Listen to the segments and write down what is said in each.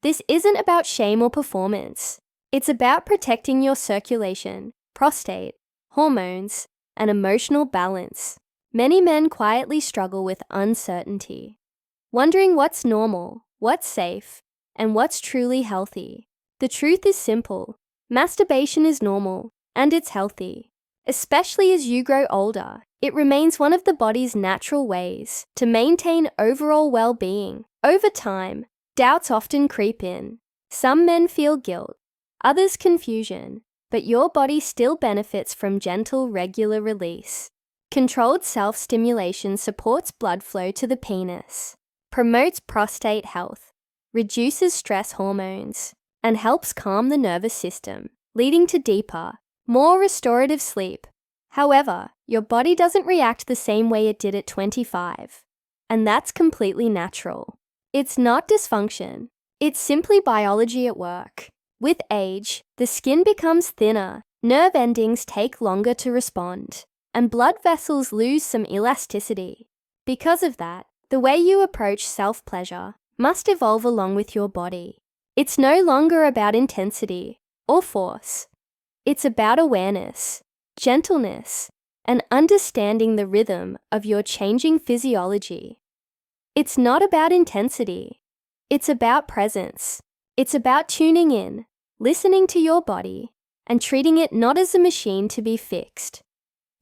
This isn't about shame or performance. It's about protecting your circulation, prostate, hormones, and emotional balance. Many men quietly struggle with uncertainty, wondering what's normal, what's safe, and what's truly healthy. The truth is simple. Masturbation is normal, and it's healthy. Especially as you grow older, it remains one of the body's natural ways to maintain overall well-being. Over time, doubts often creep in. Some men feel guilt, others confusion, but your body still benefits from gentle, regular release. Controlled self-stimulation supports blood flow to the penis, promotes prostate health, reduces stress hormones, and helps calm the nervous system, leading to deeper, more restorative sleep. However, your body doesn't react the same way it did at 25, and that's completely natural. It's not dysfunction, it's simply biology at work. With age, the skin becomes thinner, nerve endings take longer to respond, and blood vessels lose some elasticity. Because of that, the way you approach self-pleasure must evolve along with your body. It's no longer about intensity or force. It's about awareness, gentleness, and understanding the rhythm of your changing physiology. It's not about intensity. It's about presence. It's about tuning in, listening to your body, and treating it not as a machine to be fixed,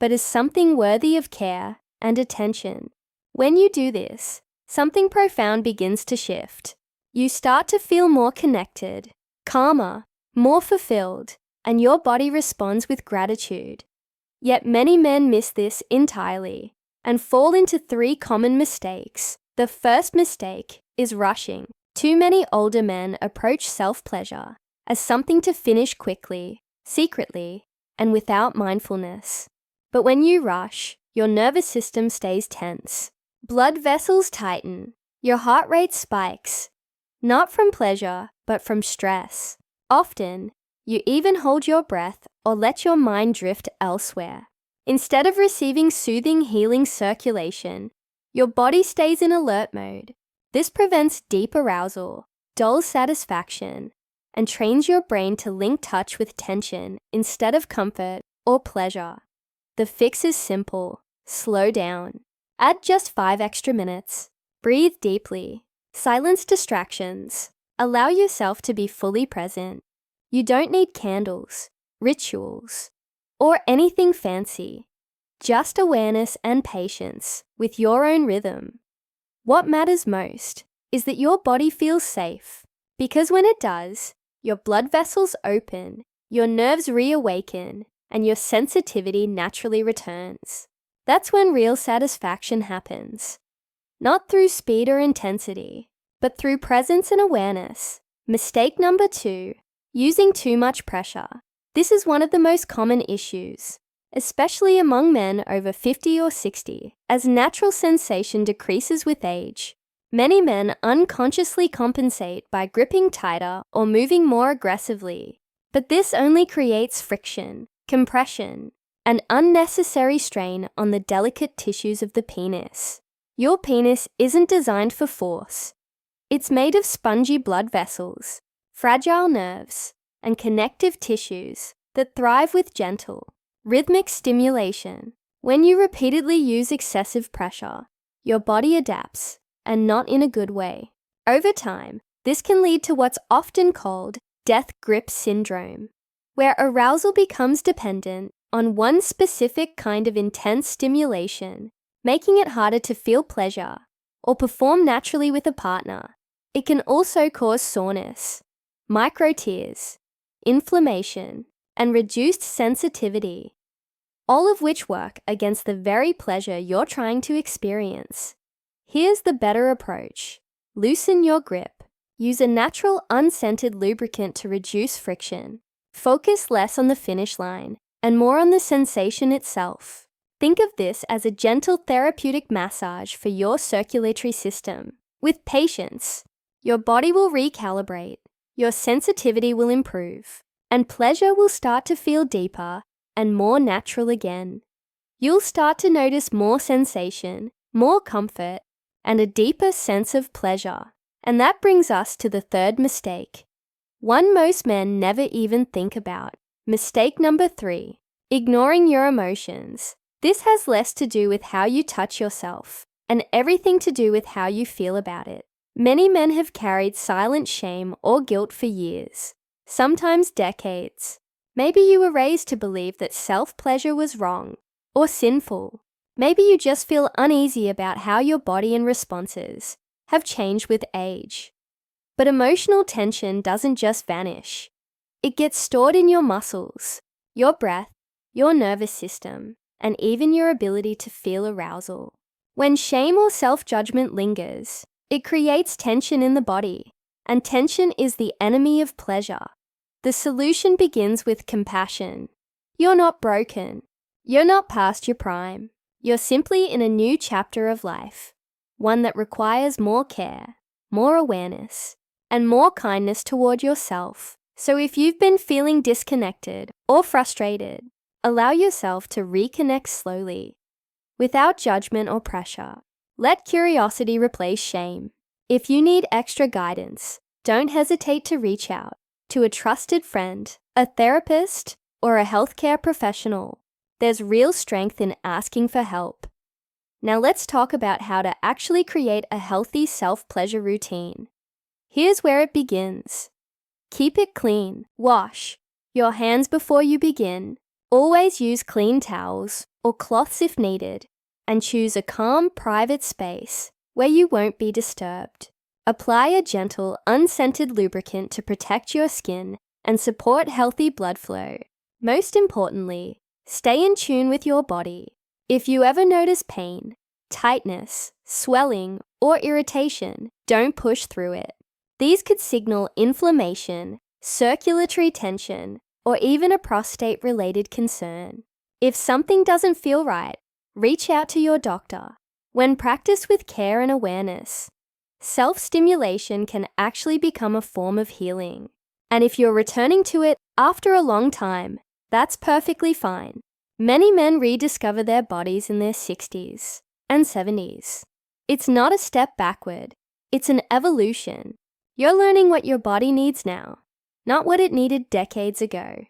but as something worthy of care and attention. When you do this, something profound begins to shift. You start to feel more connected, calmer, more fulfilled, and your body responds with gratitude. Yet many men miss this entirely and fall into 3 common mistakes. The first mistake is rushing. Too many older men approach self-pleasure as something to finish quickly, secretly, and without mindfulness. But when you rush, your nervous system stays tense. Blood vessels tighten. Your heart rate spikes, not from pleasure, but from stress. Often, you even hold your breath or let your mind drift elsewhere. Instead of receiving soothing, healing circulation, your body stays in alert mode. This prevents deep arousal, dull satisfaction, and trains your brain to link touch with tension instead of comfort or pleasure. The fix is simple. Slow down. Add just 5 extra minutes. Breathe deeply. Silence distractions. Allow yourself to be fully present. You don't need candles, rituals, or anything fancy. Just awareness and patience with your own rhythm. What matters most is that your body feels safe, because when it does, your blood vessels open, your nerves reawaken, and your sensitivity naturally returns. That's when real satisfaction happens. Not through speed or intensity, but through presence and awareness. Mistake number 2. Using too much pressure. This is one of the most common issues, especially among men over 50 or 60. As natural sensation decreases with age, many men unconsciously compensate by gripping tighter or moving more aggressively. But this only creates friction, compression, and unnecessary strain on the delicate tissues of the penis. Your penis isn't designed for force. It's made of spongy blood vessels, fragile nerves, and connective tissues that thrive with gentle, rhythmic stimulation. When you repeatedly use excessive pressure, your body adapts, and not in a good way. Over time, this can lead to what's often called death grip syndrome, where arousal becomes dependent on one specific kind of intense stimulation, making it harder to feel pleasure or perform naturally with a partner. It can also cause soreness, micro tears, inflammation, and reduced sensitivity, all of which work against the very pleasure you're trying to experience. Here's the better approach. Loosen your grip. Use a natural, unscented lubricant to reduce friction. Focus less on the finish line and more on the sensation itself. Think of this as a gentle therapeutic massage for your circulatory system. With patience, your body will recalibrate, your sensitivity will improve, and pleasure will start to feel deeper and more natural again. You'll start to notice more sensation, more comfort, and a deeper sense of pleasure. And that brings us to the third mistake, one most men never even think about. Mistake number 3, ignoring your emotions. This has less to do with how you touch yourself and everything to do with how you feel about it. Many men have carried silent shame or guilt for years, sometimes decades. Maybe you were raised to believe that self-pleasure was wrong or sinful. Maybe you just feel uneasy about how your body and responses have changed with age. But emotional tension doesn't just vanish. It gets stored in your muscles, your breath, your nervous system, and even your ability to feel arousal. When shame or self-judgment lingers, it creates tension in the body, and tension is the enemy of pleasure. The solution begins with compassion. You're not broken. You're not past your prime. You're simply in a new chapter of life, one that requires more care, more awareness, and more kindness toward yourself. So if you've been feeling disconnected or frustrated, allow yourself to reconnect slowly, without judgment or pressure. Let curiosity replace shame. If you need extra guidance, don't hesitate to reach out to a trusted friend, a therapist, or a healthcare professional. There's real strength in asking for help. Now let's talk about how to actually create a healthy self-pleasure routine. Here's where it begins. Keep it clean. Wash your hands before you begin. Always use clean towels or cloths if needed, and choose a calm, private space where you won't be disturbed. Apply a gentle, unscented lubricant to protect your skin and support healthy blood flow. Most importantly, stay in tune with your body. If you ever notice pain, tightness, swelling, or irritation, don't push through it. These could signal inflammation, circulatory tension, or even a prostate-related concern. If something doesn't feel right, reach out to your doctor. When practiced with care and awareness, self-stimulation can actually become a form of healing. And if you're returning to it after a long time, that's perfectly fine. Many men rediscover their bodies in their 60s and 70s. It's not a step backward, it's an evolution. You're learning what your body needs now, not what it needed decades ago.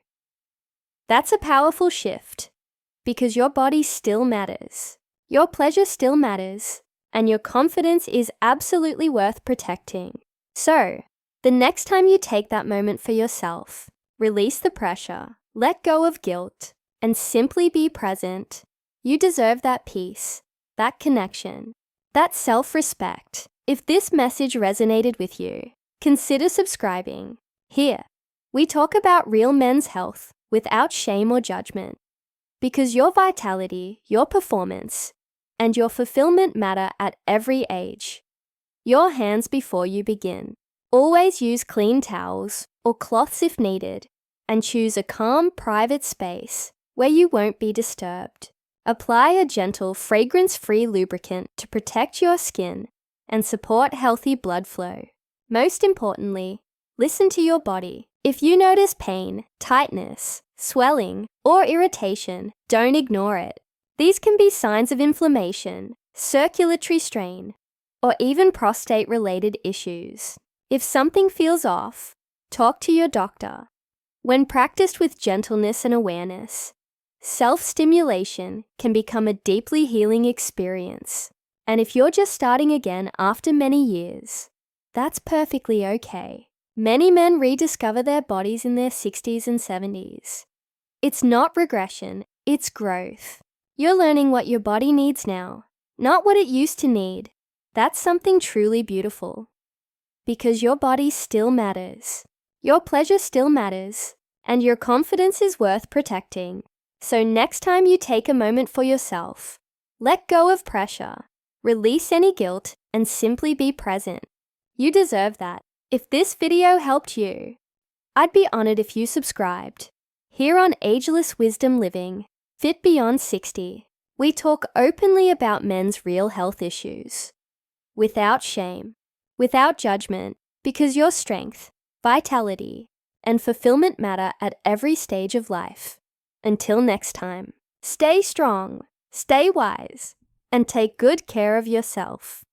That's a powerful shift, because your body still matters, your pleasure still matters, and your confidence is absolutely worth protecting. So, the next time you take that moment for yourself, release the pressure, let go of guilt, and simply be present. You deserve that peace, that connection, that self-respect. If this message resonated with you, consider subscribing. Here, we talk about real men's health without shame or judgment, because your vitality, your performance, and your fulfillment matter at every age. Your hands before you begin. Always use clean towels or cloths if needed, and choose a calm, private space where you won't be disturbed. Apply a gentle, fragrance-free lubricant to protect your skin and support healthy blood flow. Most importantly, listen to your body. If you notice pain, tightness, swelling, or irritation, don't ignore it. These can be signs of inflammation, circulatory strain, or even prostate-related issues. If something feels off, talk to your doctor. When practiced with gentleness and awareness, self-stimulation can become a deeply healing experience. And if you're just starting again after many years, that's perfectly okay. Many men rediscover their bodies in their 60s and 70s. It's not regression, it's growth. You're learning what your body needs now, not what it used to need. That's something truly beautiful. Because your body still matters, your pleasure still matters, and your confidence is worth protecting. So next time you take a moment for yourself, let go of pressure, release any guilt, and simply be present. You deserve that. If this video helped you, I'd be honored if you subscribed. Here on Ageless Wisdom Living, Fit Beyond 60, we talk openly about men's real health issues. Without shame, without judgment, because your strength, vitality, and fulfillment matter at every stage of life. Until next time, stay strong, stay wise, and take good care of yourself.